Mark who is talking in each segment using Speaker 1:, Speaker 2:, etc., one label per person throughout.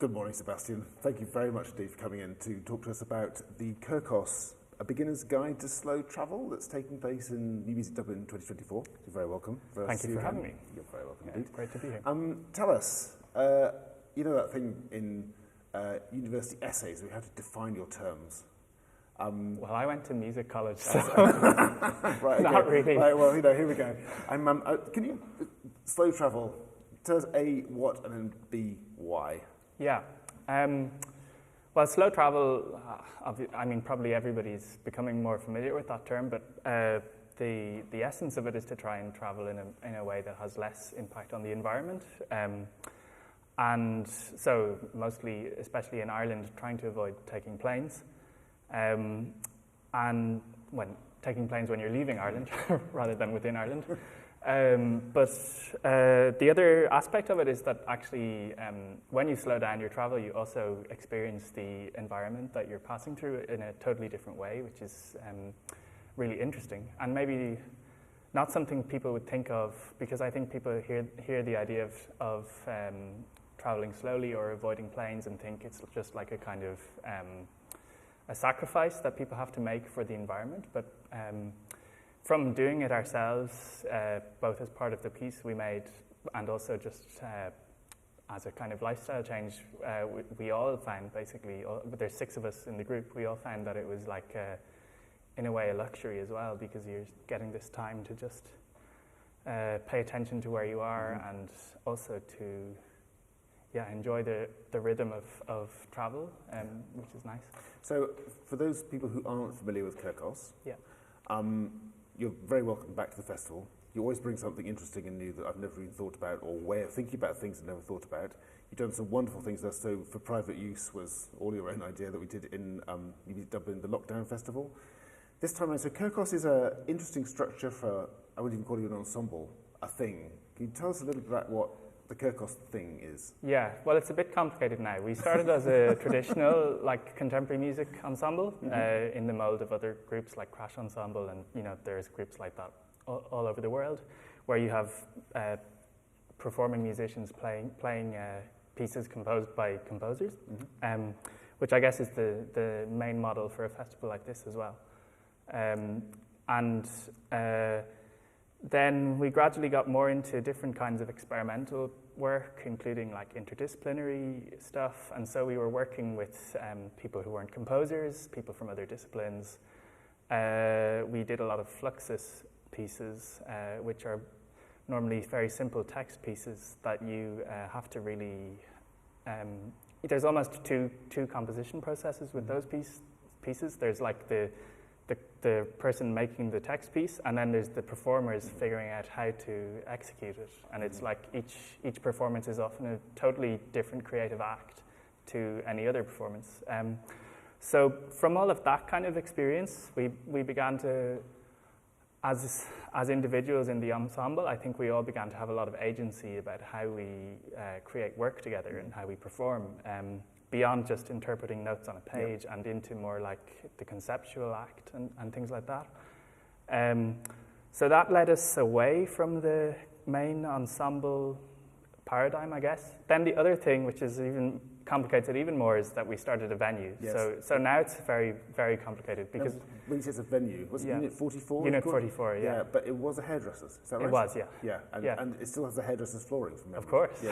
Speaker 1: Good morning, Sebastian. Thank you very much indeed for coming in to talk to us about the Kirkos, a beginner's guide to slow travel that's taking place in New Music Dublin 2024. You're very welcome.
Speaker 2: Thank you for having me.
Speaker 1: You're very welcome indeed.
Speaker 2: Great to be here.
Speaker 1: Tell us, you know that thing in university essays where you have to define your terms?
Speaker 2: Well, I went to music college, so
Speaker 1: right,
Speaker 2: not really.
Speaker 1: Right, well, here we go. Can you slow travel? Tell us A, what, and then B, why?
Speaker 2: Yeah. Well, slow travel, I mean, probably everybody's becoming more familiar with that term, but the essence of it is to try and travel in a way that has less impact on the environment. And so mostly, especially in Ireland, trying to avoid taking planes. And when taking planes when you're leaving Ireland rather than within Ireland. But the other aspect of it is that actually when you slow down your travel, you also experience the environment that you're passing through in a totally different way, which is really interesting. And maybe not something people would think of, because I think people hear the idea of traveling slowly or avoiding planes and think it's just like a kind of a sacrifice that people have to make for the environment. But from doing it ourselves, both as part of the piece we made and also just as a kind of lifestyle change, we all found basically, there's 6 of us in the group, we all found that it was like, in a way, a luxury as well, because you're getting this time to just pay attention to where you are and also to enjoy the rhythm of travel, which is nice. So
Speaker 1: for those people who aren't familiar with Kirkos, you're very welcome back to the festival. You always bring something interesting and new that I've never even thought about, or way of thinking about things I've never thought about. You've done some wonderful things there. So for private use was all your own idea that we did in Dublin, the Lockdown Festival. This time around, so Kirkos is an interesting structure for, I wouldn't even call it an ensemble, a thing. Can you tell us a little bit about what the Kirkos thing is?
Speaker 2: Yeah, well, it's a bit complicated now. We started as a traditional, like, contemporary music ensemble in the mold of other groups like Crash Ensemble, and there's groups like that all over the world, where you have performing musicians playing pieces composed by composers, which I guess is the main model for a festival like this as well. Then we gradually got more into different kinds of experimental work, including like interdisciplinary stuff. And so we were working with people who weren't composers, people from other disciplines. We did a lot of fluxus pieces, which are normally very simple text pieces that you have to really... there's almost two composition processes with those pieces. There's like the person making the text piece, and then there's the performers figuring out how to execute it. And it's like each performance is often a totally different creative act to any other performance. So from all of that kind of experience, we began to, as individuals in the ensemble, I think we all began to have a lot of agency about how we create work together and how we perform. Beyond just interpreting notes on a page and into more like the conceptual act and things like that. So that led us away from the main ensemble paradigm, I guess. Then the other thing, which is even complicated even more, is that we started a venue. Yes. So now it's very, very complicated because...
Speaker 1: Now, when you say it's a venue, was it Unit 44?
Speaker 2: Unit 44, yeah.
Speaker 1: Yeah, but it was a hairdresser's, is that right?
Speaker 2: It was, yeah.
Speaker 1: Yeah, and it still has the hairdresser's flooring from memory.
Speaker 2: Of course.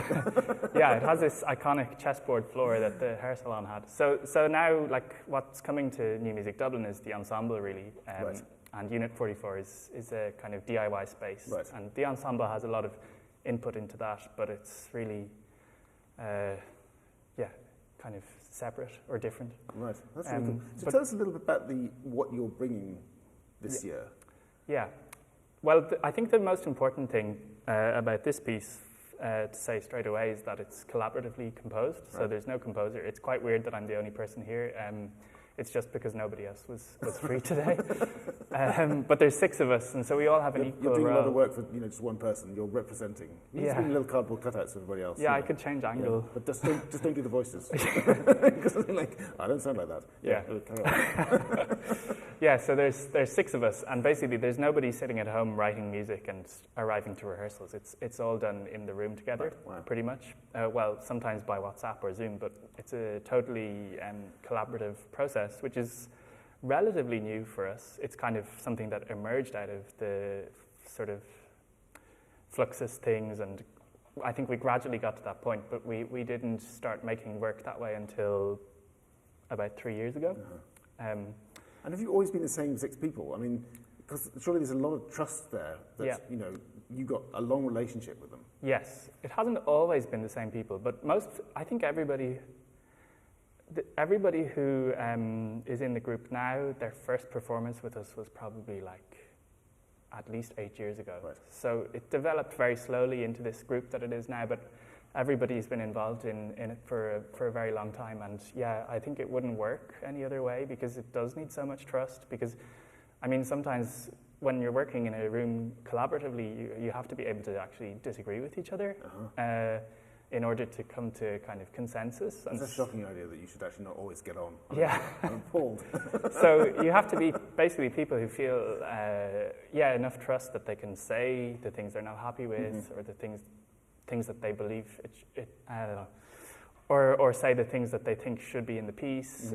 Speaker 2: Yeah, it has this iconic chessboard floor that the hair salon had. So now, like, what's coming to New Music Dublin is the ensemble, really.
Speaker 1: Right.
Speaker 2: And Unit 44 is a kind of DIY space. Right. And the ensemble has a lot of input into that, but it's really... kind of separate or different.
Speaker 1: Right, that's really cool. So tell us a little bit about what you're bringing this year.
Speaker 2: Yeah, well, I think the most important thing about this piece, to say straight away, is that it's collaboratively composed, so there's no composer. It's quite weird that I'm the only person here. It's just because nobody else was free today. But there's 6 of us, and so we all have an equal role.
Speaker 1: You're doing a lot of work for just one person. You're representing. You're doing little cardboard cutouts for everybody else.
Speaker 2: Yeah, I could change angle.
Speaker 1: Yeah. But just don't do the voices. Because I don't sound like that.
Speaker 2: Yeah.
Speaker 1: Carry on.
Speaker 2: Yeah, so there's 6 of us, and basically there's nobody sitting at home writing music and arriving to rehearsals. It's all done in the room together,
Speaker 1: wow.
Speaker 2: pretty much. Well, sometimes by WhatsApp or Zoom, but it's a totally collaborative process, which is relatively new for us. It's kind of something that emerged out of the sort of Fluxus things, and I think we gradually got to that point, but we didn't start making work that way until about 3 years ago.
Speaker 1: And have you always been the same 6 people? I mean, because surely there's a lot of trust there that, you know, you got a long relationship with them.
Speaker 2: Yes, it hasn't always been the same people, but I think everybody who is in the group now, their first performance with us was probably like at least 8 years ago.
Speaker 1: Right.
Speaker 2: So it developed very slowly into this group that it is now, but everybody's been involved in it for a very long time. And yeah, I think it wouldn't work any other way because it does need so much trust. Because, I mean, sometimes when you're working in a room collaboratively, you have to be able to actually disagree with each other in order to come to kind of consensus.
Speaker 1: It's a shocking idea that you should actually not always get on.
Speaker 2: Yeah.
Speaker 1: I'm appalled.
Speaker 2: So you have to be basically people who feel, enough trust that they can say the things they're not happy with or the things that they believe I don't know, or say the things that they think should be in the piece,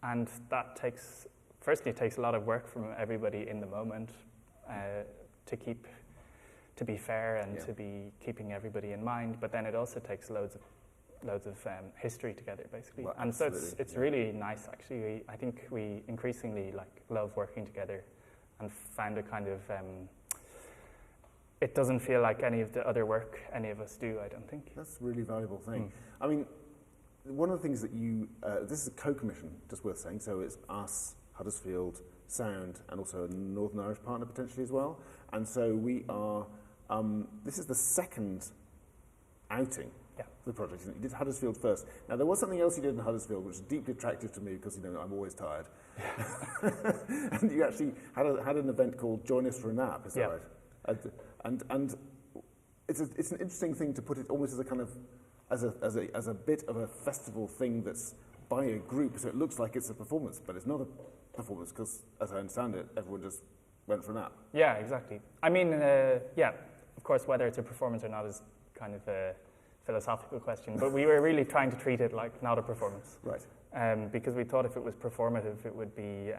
Speaker 2: and that takes a lot of work from everybody in the moment to be fair and to be keeping everybody in mind. But then it also takes loads of history together, basically,
Speaker 1: well,
Speaker 2: and so it's really nice actually. I think we increasingly love working together, and found a kind of. It doesn't feel like any of the other work any of us do, I don't think.
Speaker 1: That's a really valuable thing. I mean, one of the things that this is a co-commission, just worth saying, so it's us, Huddersfield, Sound, and also a Northern Irish partner potentially as well. And so we are, this is the second outing for the project. You did Huddersfield first. Now, there was something else you did in Huddersfield which is deeply attractive to me because, you know, I'm always tired. And you actually had an event called Join Us for a Nap, is that right? And it's an interesting thing to put it almost as a kind of as a bit of a festival thing that's by a group, so it looks like it's a performance, but it's not a performance because, as I understand it, everyone just went for a nap.
Speaker 2: Yeah, exactly. I mean, of course, whether it's a performance or not is kind of a philosophical question, but we were really trying to treat it like not a performance.
Speaker 1: Right.
Speaker 2: Because we thought if it was performative, it would be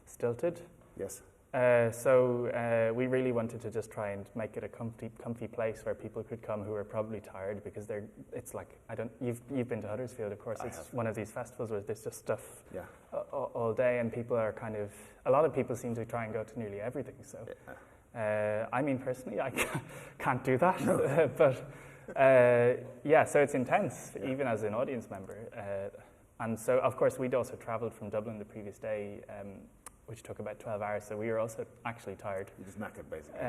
Speaker 2: stilted.
Speaker 1: Yes.
Speaker 2: So we really wanted to just try and make it a comfy place where people could come who are probably tired because it's like, you've been to Huddersfield, of course. It's one of these festivals where there's just stuff all day, and people are a lot of people seem to try and go to nearly everything. So I mean, personally, I can't do that. No. But so it's intense, even as an audience member. And so, of course, we'd also travelled from Dublin the previous day, which took about 12 hours, so we were also actually tired.
Speaker 1: You just knackered, basically.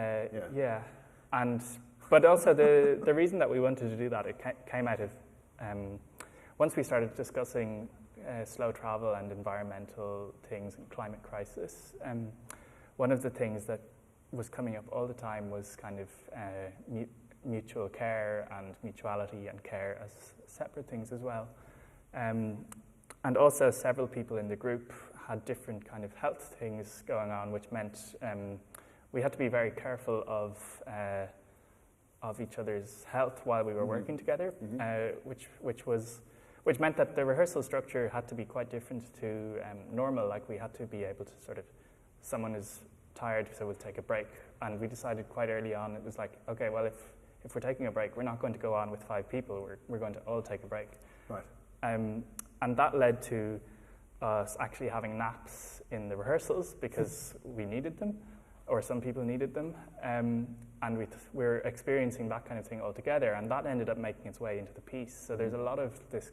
Speaker 2: But also the reason that we wanted to do that, it came out of, once we started discussing slow travel and environmental things and climate crisis, one of the things that was coming up all the time was kind of mutual care and mutuality and care as separate things as well. And also several people in the group had different kind of health things going on, which meant we had to be very careful of each other's health while we were working together, which meant that the rehearsal structure had to be quite different to normal. Like we had to be able to sort of, someone is tired, so we'll take a break. And we decided quite early on, it was like, okay, well, if we're taking a break, we're not going to go on with 5 people. We're going to all take a break.
Speaker 1: Right.
Speaker 2: And that led to us actually having naps in the rehearsals because we needed them, or some people needed them, and we're experiencing that kind of thing all together, and that ended up making its way into the piece. So there's a lot of this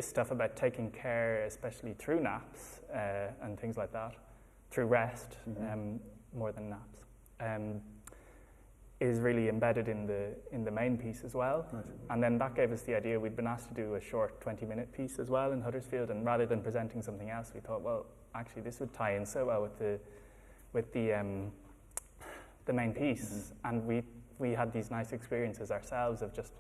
Speaker 2: stuff about taking care, especially through naps and things like that, through rest, more than naps, is really embedded in the main piece as well.
Speaker 1: Right.
Speaker 2: And then that gave us the idea. We'd been asked to do a short 20-minute piece as well in Huddersfield, and rather than presenting something else, we thought, well, actually this would tie in so well with the main piece. And we had these nice experiences ourselves of just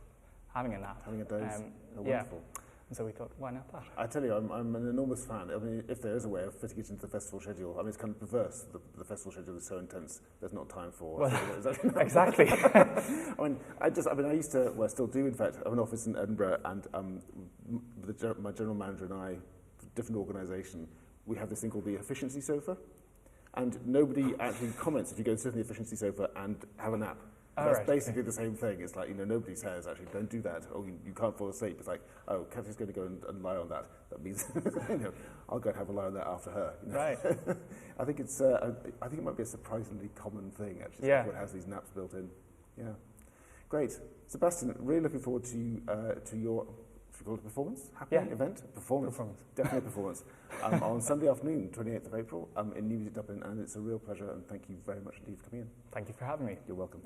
Speaker 2: having a nap.
Speaker 1: Having a doze. Wonderful.
Speaker 2: And so we thought, why not that?
Speaker 1: I tell you, I'm an enormous fan. I mean, if there is a way of fitting it into the festival schedule, I mean, it's kind of perverse. The festival schedule is so intense, there's not time for...
Speaker 2: Well, exactly.
Speaker 1: I used to, well, I still do, in fact, I have an office in Edinburgh, and my general manager and I, different organisation, we have this thing called the efficiency sofa, and nobody actually comments if you go and sit on the efficiency sofa and have a nap. That's basically the same thing. It's like, nobody says, actually, don't do that, or you can't fall asleep. It's like, oh, Kathy's going to go and lie on that. That means, I'll go and have a lie on that after her.
Speaker 2: Right.
Speaker 1: I think it might be a surprisingly common thing, actually.
Speaker 2: Yeah.
Speaker 1: It has these naps built in. Yeah. Great. Sebastian, really looking forward to your, should we call it a performance? Event? Performance. Definitely a performance. On Sunday afternoon, 28th of April, in New Music Dublin, and it's a real pleasure, and thank you very much indeed for coming in.
Speaker 2: Thank you for having me.
Speaker 1: You're welcome.